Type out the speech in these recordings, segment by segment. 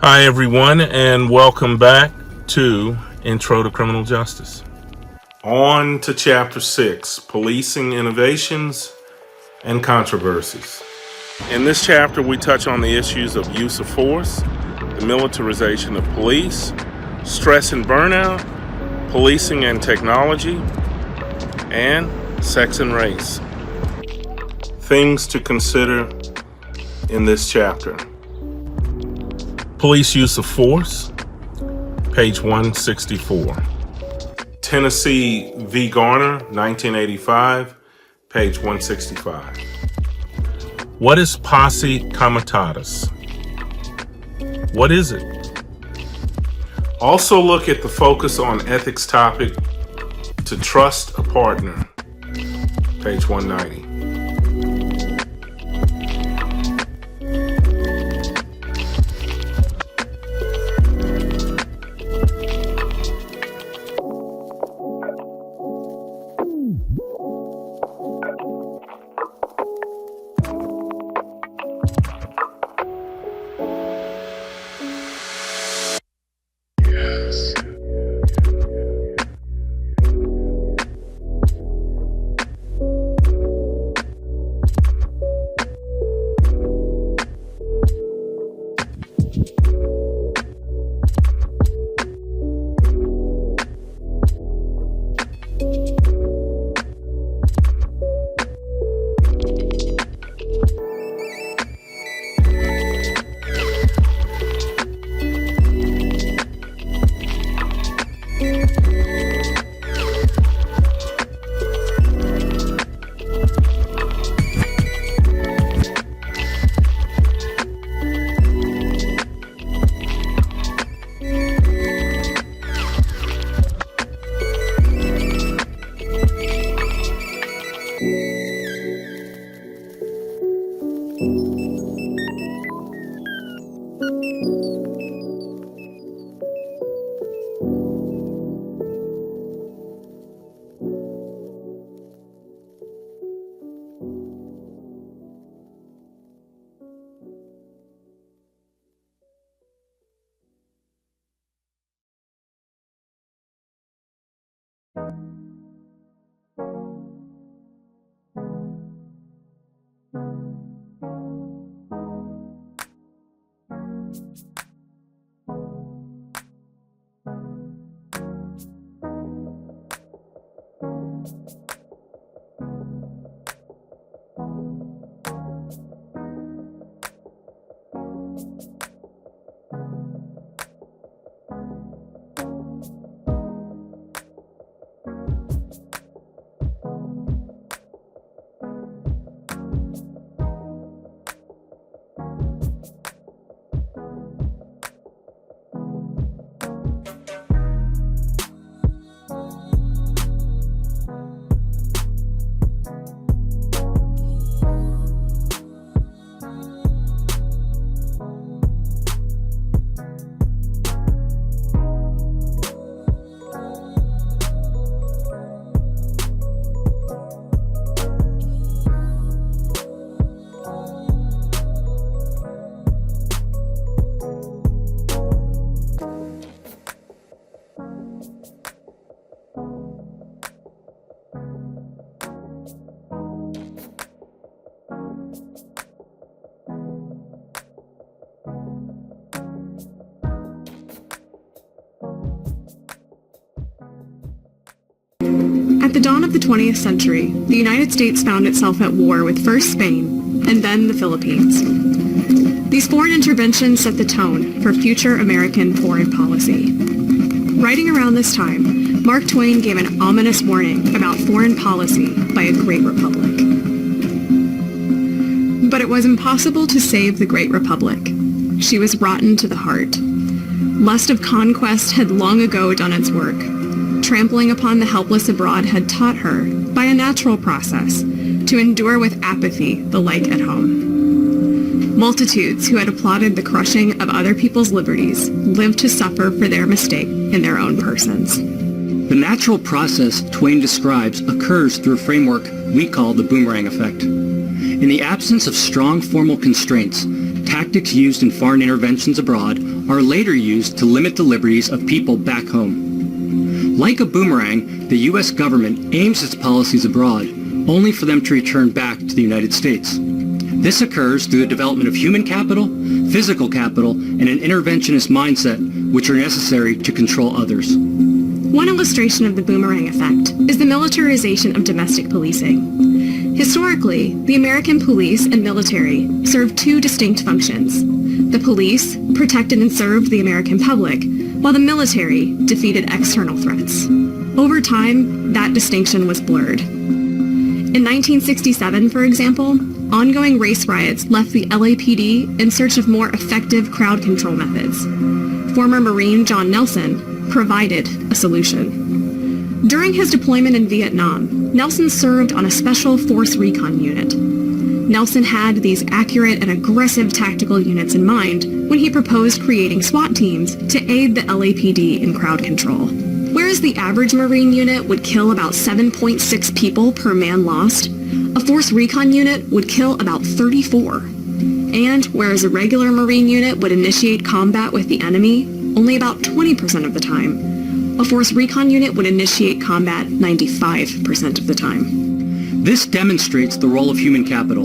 Hi everyone, and welcome back to Intro to Criminal Justice. On to Chapter 6, Policing Innovations and Controversies. In this chapter, we touch on the issues of use of force, the militarization of police, stress and burnout, policing and technology, and sex and race. Things to consider in this chapter. Police use of force, page 164. Tennessee v. Garner, 1985, page 165. What is posse comitatus? What is it? Also look at the focus on ethics topic, to trust a partner, page 190. At the dawn of the 20th century, the United States found itself at war with first Spain and then the Philippines. These foreign interventions set the tone for future American foreign policy. Writing around this time, Mark Twain gave an ominous warning about foreign policy by a great republic. But it was impossible to save the Great Republic. She was rotten to the heart. Lust of conquest had long ago done its work. Trampling upon the helpless abroad had taught her, by a natural process, to endure with apathy the like at home. Multitudes who had applauded the crushing of other people's liberties lived to suffer for their mistake in their own persons. The natural process Twain describes occurs through a framework we call the Boomerang Effect. In the absence of strong formal constraints, tactics used in foreign interventions abroad are later used to limit the liberties of people back home. Like a boomerang, the U.S. government aims its policies abroad, only for them to return back to the United States. This occurs through the development of human capital, physical capital, and an interventionist mindset, which are necessary to control others. One illustration of the Boomerang Effect is the militarization of domestic policing. Historically, the American police and military served two distinct functions. The police protected and served the American public, while the military defeated external threats. Over time, that distinction was blurred. In 1967, for example, ongoing race riots left the LAPD in search of more effective crowd control methods. Former Marine John Nelson provided a solution. During his deployment in Vietnam, Nelson served on a special force recon unit. Nelson had these accurate and aggressive tactical units in mind when he proposed creating SWAT teams to aid the LAPD in crowd control. Whereas the average Marine unit would kill about 7.6 people per man lost, a force recon unit would kill about 34. And whereas a regular Marine unit would initiate combat with the enemy only about 20% of the time, a force recon unit would initiate combat 95% of the time. This demonstrates the role of human capital.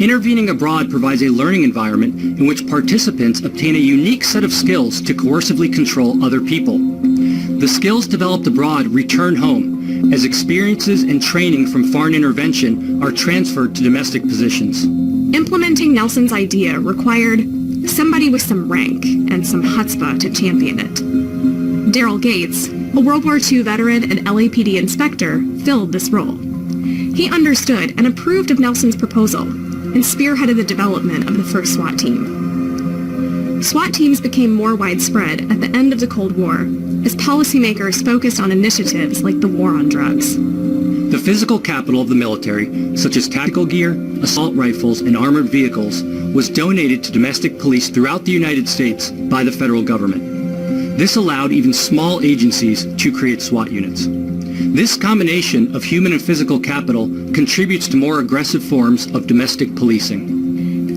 Intervening abroad provides a learning environment in which participants obtain a unique set of skills to coercively control other people. The skills developed abroad return home, as experiences and training from foreign intervention are transferred to domestic positions. Implementing Nelson's idea required somebody with some rank and some chutzpah to champion it. Daryl Gates, a World War II veteran and LAPD inspector, filled this role. He understood and approved of Nelson's proposal and spearheaded the development of the first SWAT team. SWAT teams became more widespread at the end of the Cold War as policymakers focused on initiatives like the war on drugs. The physical capital of the military, such as tactical gear, assault rifles, and armored vehicles, was donated to domestic police throughout the United States by the federal government. This allowed even small agencies to create SWAT units. This combination of human and physical capital contributes to more aggressive forms of domestic policing.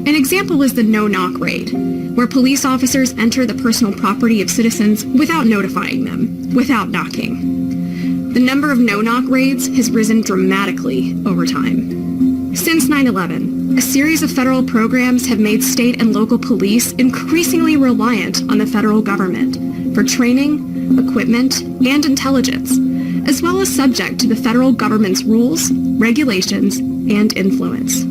An example is the no-knock raid, where police officers enter the personal property of citizens without notifying them, without knocking. The number of no-knock raids has risen dramatically over time. Since 9/11, a series of federal programs have made state and local police increasingly reliant on the federal government for training, equipment, and intelligence, as well as subject to the federal government's rules, regulations, and influence.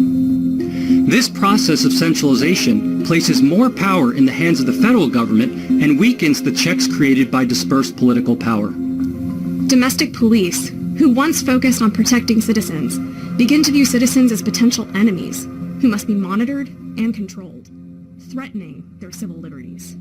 This process of centralization places more power in the hands of the federal government and weakens the checks created by dispersed political power. Domestic police, who once focused on protecting citizens, begin to view citizens as potential enemies who must be monitored and controlled, threatening their civil liberties.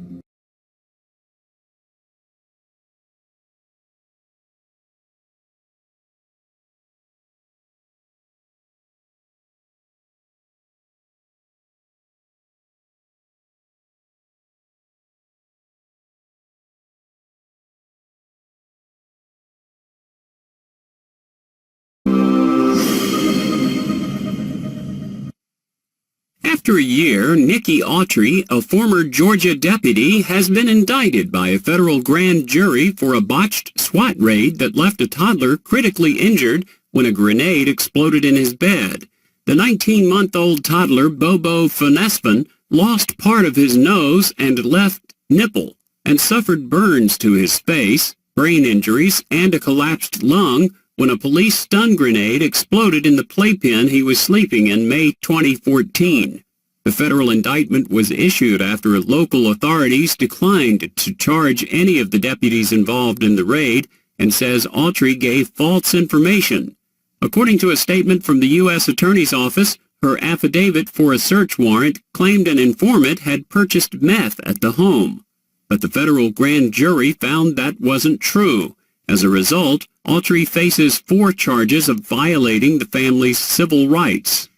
After a year, Nikki Autry, a former Georgia deputy, has been indicted by a federal grand jury for a botched SWAT raid that left a toddler critically injured when a grenade exploded in his bed. The 19-month-old toddler, Bobo Finespan, lost part of his nose and left nipple and suffered burns to his face, brain injuries, and a collapsed lung when a police stun grenade exploded in the playpen he was sleeping in May 2014. The federal indictment was issued after local authorities declined to charge any of the deputies involved in the raid and says Autry gave false information. According to a statement from the U.S. Attorney's Office, her affidavit for a search warrant claimed an informant had purchased meth at the home. But the federal grand jury found that wasn't true. As a result, Autry faces 4 charges of violating the family's civil rights.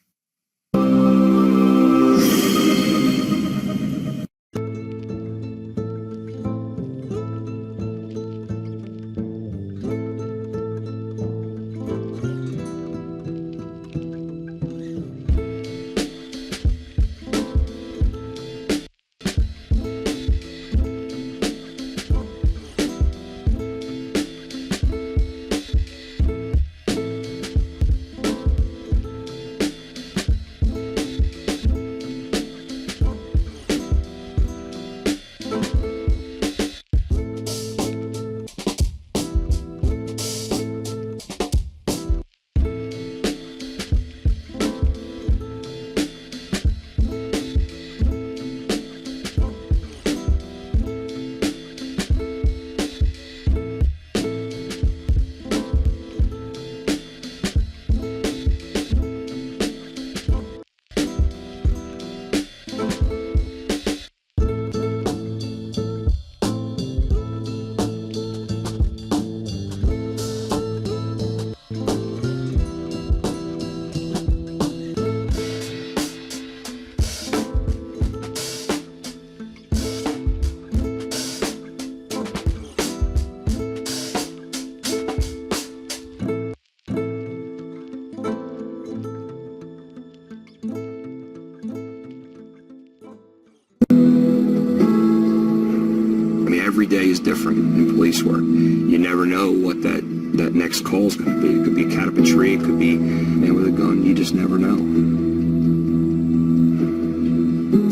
every day is different in police work. You never know what that next call is going to be. It could be a cat up a tree. It could be a man with a gun. You just never know.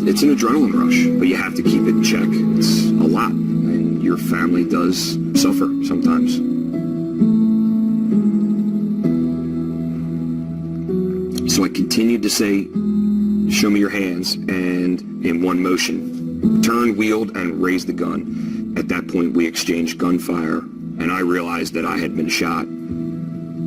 It's an adrenaline rush, but you have to keep it in check. It's a lot, and your family does suffer sometimes. So I continued to say, show me your hands, and in one motion, turned, wheeled, and raised the gun. At that point, we exchanged gunfire, and I realized that I had been shot.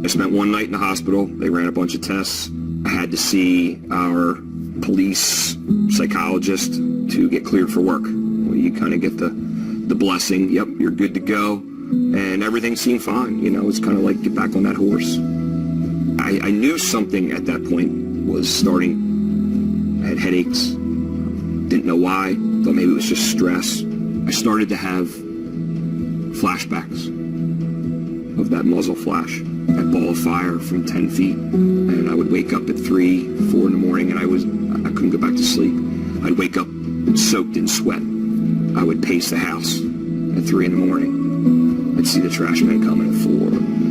I spent one night in the hospital. They ran a bunch of tests. I had to see our police psychologist to get cleared for work. Well, you kind of get the blessing, yep, you're good to go, and everything seemed fine. You know, it's kind of like get back on that horse. I knew something at that point was starting. I had headaches, didn't know why, thought maybe it was just stress. I started to have flashbacks of that muzzle flash, that ball of fire from 10 feet. And I would wake up at 3, 4 in the morning, and I couldn't go back to sleep. I'd wake up soaked in sweat. I would pace the house at 3 in the morning. I'd see the trash man coming at 4.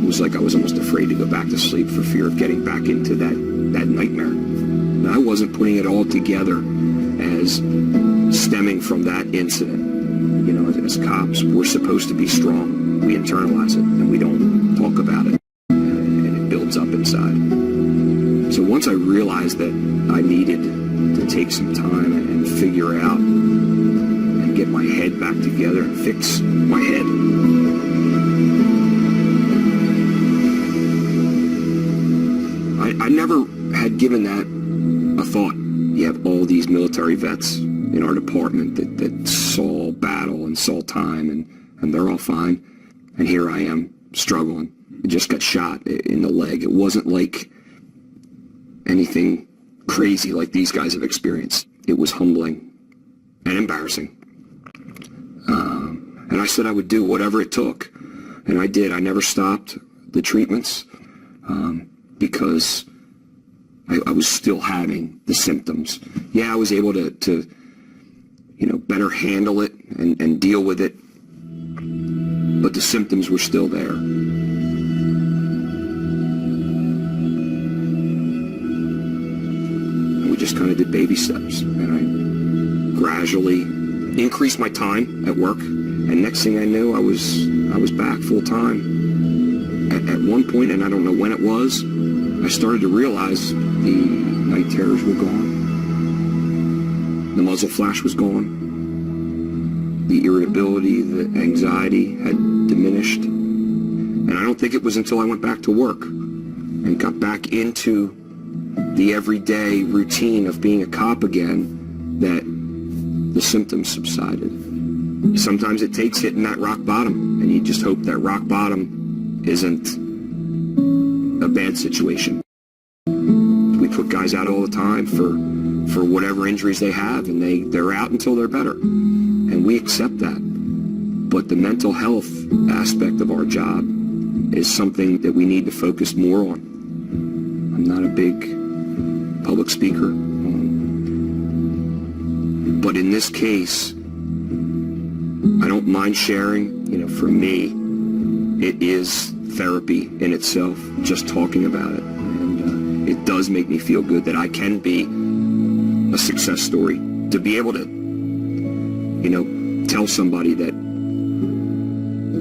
It was like I was almost afraid to go back to sleep for fear of getting back into that nightmare. And I wasn't putting it all together as stemming from that incident. You know, as cops, we're supposed to be strong. We internalize it, and we don't talk about it. And it builds up inside. So once I realized that I needed to take some time and figure out and get my head back together and fix my head, I never had given that a thought. You have all these military vets in our department that saw battle and saw time, and they're all fine. And here I am, struggling. I just got shot in the leg. It wasn't like anything crazy like these guys have experienced. It was humbling and embarrassing. And I said I would do whatever it took. And I did. I never stopped the treatments because I was still having the symptoms. Yeah, I was able to better handle it and deal with it, but the symptoms were still there. And we just kind of did baby steps, and I gradually increased my time at work, and next thing I knew, I was back full time. At one point, and I don't know when it was, I started to realize the night terrors were gone. The muzzle flash was gone. The irritability, the anxiety had diminished. And I don't think it was until I went back to work and got back into the everyday routine of being a cop again that the symptoms subsided. Sometimes it takes hitting that rock bottom, and you just hope that rock bottom isn't a bad situation. We put guys out all the time for whatever injuries they have, and they're out until they're better. And we accept that. But the mental health aspect of our job is something that we need to focus more on. I'm not a big public speaker. But in this case, I don't mind sharing. For me, it is therapy in itself, just talking about it. And it does make me feel good that I can be a success story. To be able to, tell somebody that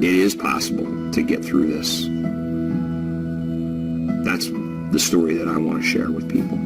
it is possible to get through this. That's the story that I want to share with people.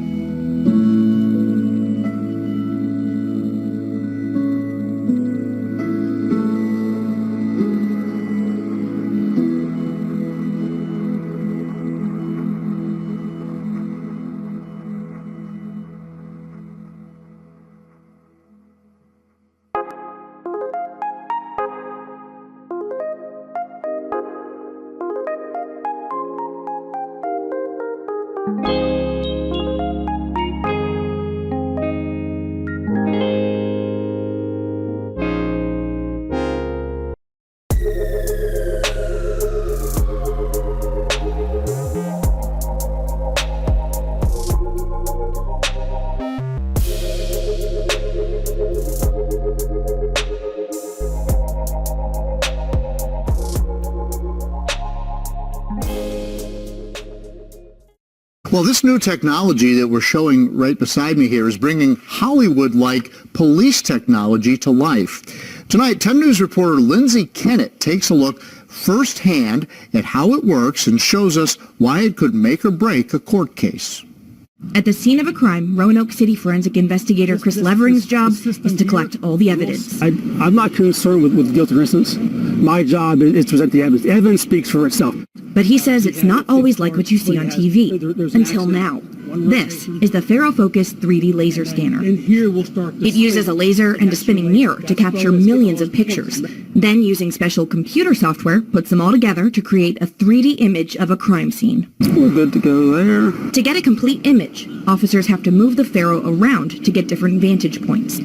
Well, this new technology that we're showing right beside me here is bringing Hollywood-like police technology to life. Tonight, 10 News reporter Lindsay Kennett takes a look firsthand at how it works and shows us why it could make or break a court case. At the scene of a crime, Roanoke City forensic investigator Chris Levering's job is to collect all the evidence. I'm not concerned with guilt or innocence. My job is to present the evidence. The evidence speaks for itself. But he says it's not always like what you see on TV, until now. This is the Faro Focus 3D laser scanner. It uses a laser and a spinning mirror to capture millions of pictures. Then, using special computer software, puts them all together to create a 3D image of a crime scene. We're good to go there. To get a complete image, officers have to move the Faro around to get different vantage points.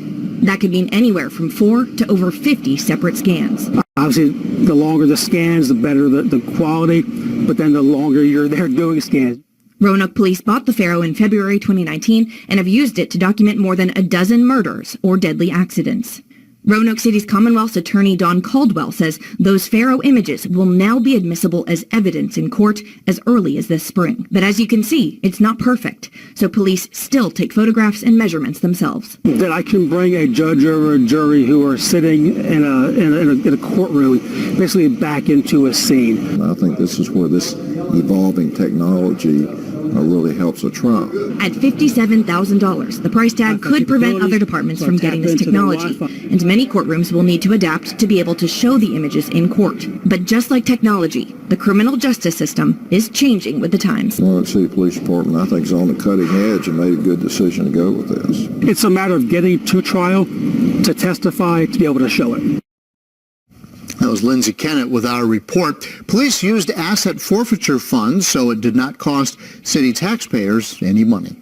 That could mean anywhere from 4 to over 50 separate scans. Obviously, the longer the scans, the better the quality, but then the longer you're there doing scans. Roanoke police bought the Faro in February 2019 and have used it to document more than a dozen murders or deadly accidents. Roanoke City's Commonwealth's attorney Don Caldwell says those Faro images will now be admissible as evidence in court as early as this spring. But as you can see, it's not perfect, so police still take photographs and measurements themselves. That I can bring a judge or a jury who are sitting in a courtroom basically back into a scene. I think this is where this evolving technology really helps a Trump. At $57,000, the price tag could prevent other departments from getting this technology, and many courtrooms will need to adapt to be able to show the images in court. But just like technology, the criminal justice system is changing with the times. Roanoke City Police Department, I think, is on the cutting edge and made a good decision to go with this. It's a matter of getting to trial, to testify, to be able to show it. That was Lindsay Kennett with our report. Police used asset forfeiture funds, so it did not cost city taxpayers any money.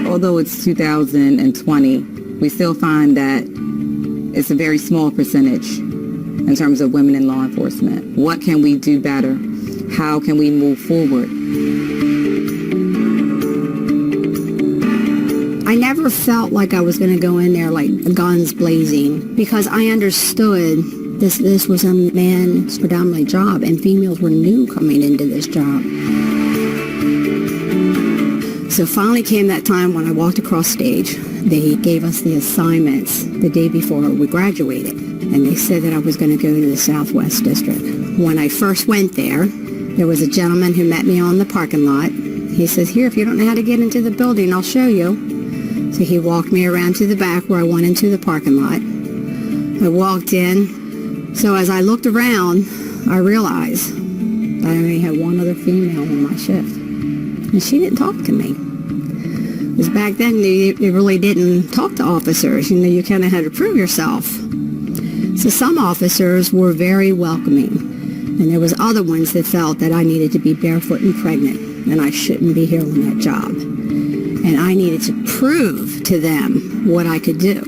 Although it's 2020, we still find that it's a very small percentage in terms of women in law enforcement. What can we do better? How can we move forward? I never felt like I was going to go in there like guns blazing because I understood this was a man's predominantly job and females were new coming into this job. So finally came that time when I walked across stage. They gave us the assignments the day before we graduated, and they said that I was going to go to the Southwest District. When I first went there was a gentleman who met me on the parking lot. He says, "Here, if you don't know how to get into the building, I'll show you." So he walked me around to the back where I went into the parking lot. I walked in. So as I looked around, I realized I only had one other female on my shift, and she didn't talk to me. Because back then, they really didn't talk to officers. You know, you kind of had to prove yourself. So some officers were very welcoming, and there was other ones that felt that I needed to be barefoot and pregnant, and I shouldn't be here on that job. And I needed to prove to them what I could do.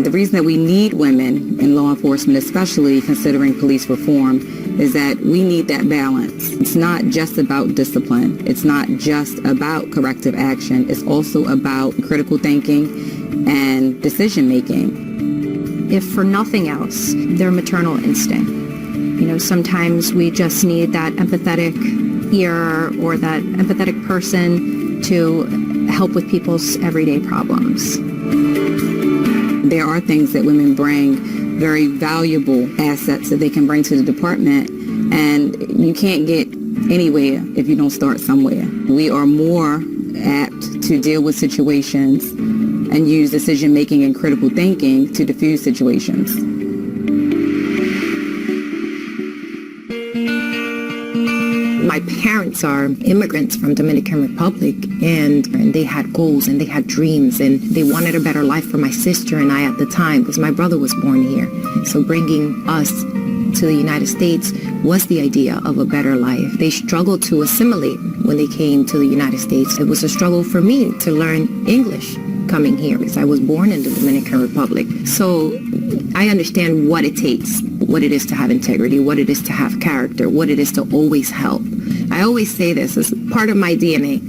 The reason that we need women in law enforcement, especially considering police reform, is that we need that balance. It's not just about discipline. It's not just about corrective action. It's also about critical thinking and decision making. If for nothing else, their maternal instinct. Sometimes we just need that empathetic ear or that empathetic person to help with people's everyday problems. There are things that women bring, very valuable assets that they can bring to the department, and you can't get anywhere if you don't start somewhere. We are more apt to deal with situations and use decision making and critical thinking to diffuse situations. My parents are immigrants from Dominican Republic, and they had goals and they had dreams, and they wanted a better life for my sister and I at the time because my brother was born here. So bringing us to the United States was the idea of a better life. They struggled to assimilate when they came to the United States. It was a struggle for me to learn English coming here because I was born in the Dominican Republic. So I understand what it takes, what it is to have integrity, what it is to have character, what it is to always help. I always say this as part of my DNA.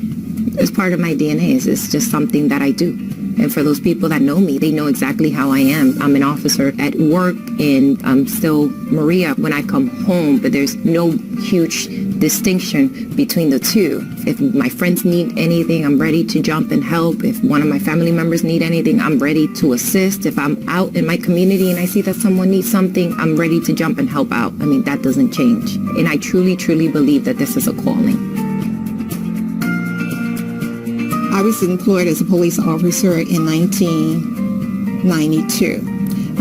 It's part of my DNA. It's just something that I do. And for those people that know me, they know exactly how I am. I'm an officer at work, and I'm still Maria when I come home, but there's no huge distinction between the two. If my friends need anything, I'm ready to jump and help. If one of my family members need anything, I'm ready to assist. If I'm out in my community and I see that someone needs something, I'm ready to jump and help out. I mean, that doesn't change. And I truly, truly believe that this is a calling. I was employed as a police officer in 1992.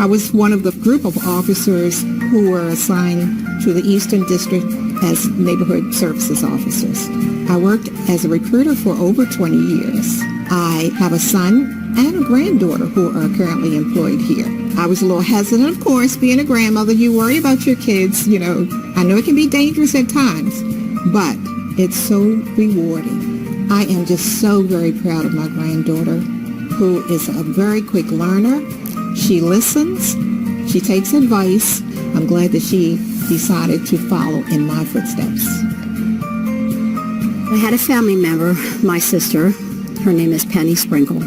I was one of the group of officers who were assigned to the Eastern District as neighborhood services officers. I worked as a recruiter for over 20 years. I have a son and a granddaughter who are currently employed here. I was a little hesitant, of course, being a grandmother. You worry about your kids, I know it can be dangerous at times, but it's so rewarding. I am just so very proud of my granddaughter, who is a very quick learner. She listens. She takes advice. I'm glad that she decided to follow in my footsteps. I had a family member, my sister. Her name is Penny Sprinkle.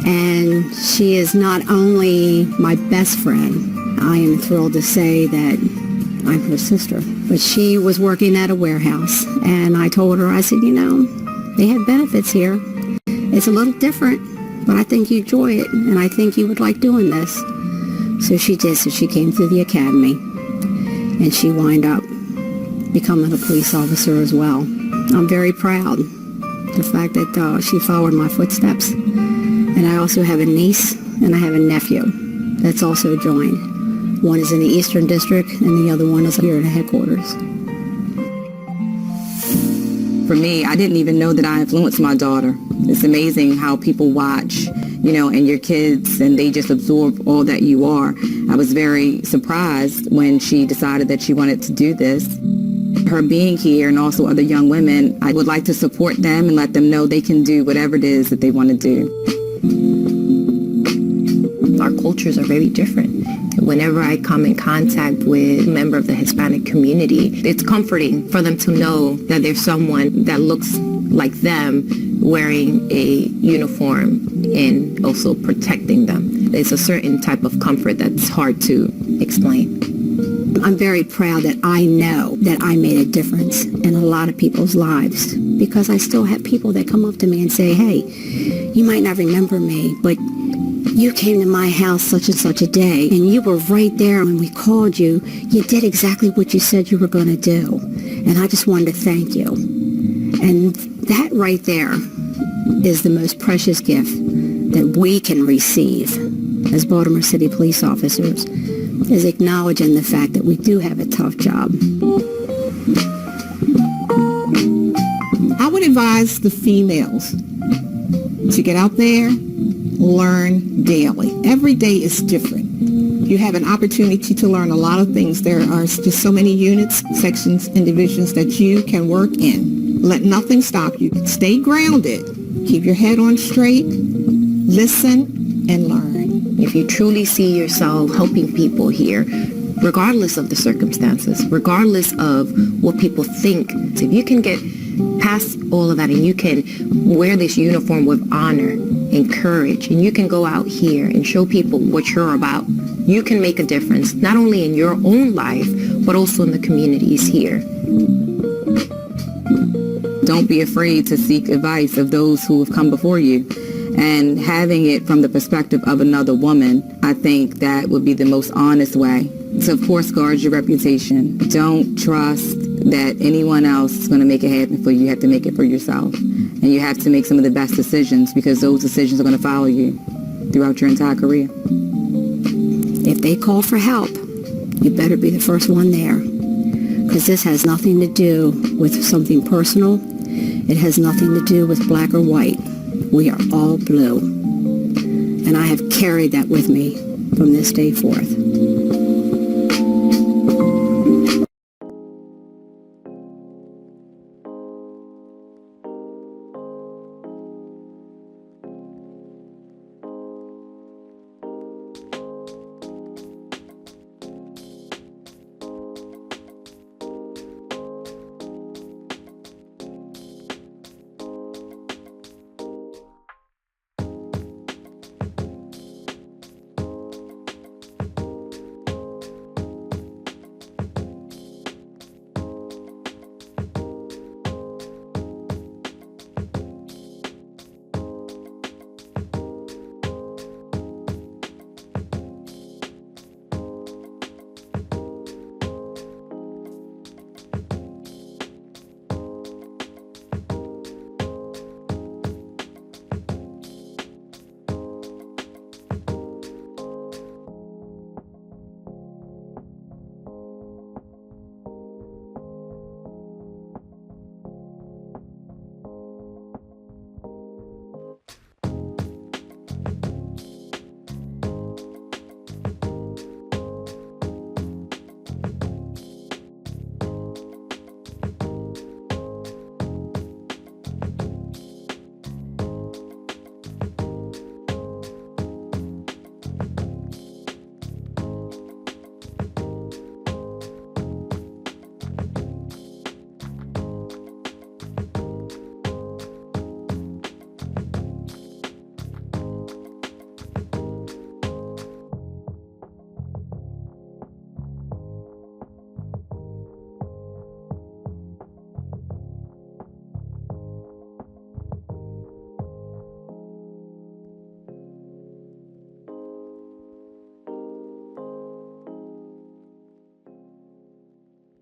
And she is not only my best friend. I am thrilled to say that I'm her sister. But she was working at a warehouse. And I told her, I said, they have benefits here. It's a little different, but I think you enjoy it, and I think you would like doing this. So she did. So she came through the academy, and she wound up becoming a police officer as well. I'm very proud the fact that she followed my footsteps. And I also have a niece, and I have a nephew that's also joined. One is in the Eastern District, and the other one is here at headquarters. For me, I didn't even know that I influenced my daughter. It's amazing how people watch, and your kids, and they just absorb all that you are. I was very surprised when she decided that she wanted to do this. Her being here and also other young women, I would like to support them and let them know they can do whatever it is that they want to do. Our cultures are very different. Whenever I come in contact with a member of the Hispanic community, it's comforting for them to know that there's someone that looks like them wearing a uniform and also protecting them. There's a certain type of comfort that's hard to explain. I'm very proud that I know that I made a difference in a lot of people's lives, because I still have people that come up to me and say, hey, you might not remember me, but you came to my house such and such a day, and you were right there when we called you. You did exactly what you said you were going to do, and I just wanted to thank you. And that right there is the most precious gift that we can receive as Baltimore City police officers, is acknowledging the fact that we do have a tough job. I would advise the females to get out there, learn daily. Every day is different. You have an opportunity to learn a lot of things. There are just so many units, sections, and divisions that you can work in. Let nothing stop you. Stay grounded. Keep your head on straight. Listen and learn. If you truly see yourself helping people here, regardless of the circumstances, regardless of what people think. If you can get past all of that and you can wear this uniform with honor and courage, and you can go out here and show people what you're about, you can make a difference, not only in your own life, but also in the communities here. Don't be afraid to seek advice of those who have come before you. And having it from the perspective of another woman, I think that would be the most honest way. So of course, guard your reputation. Don't trust that anyone else is going to make it happen for you. You have to make it for yourself. And you have to make some of the best decisions, because those decisions are going to follow you throughout your entire career. If they call for help, you better be the first one there. Because this has nothing to do with something personal. It has nothing to do with black or white. We are all blue. And I have carried that with me from this day forth.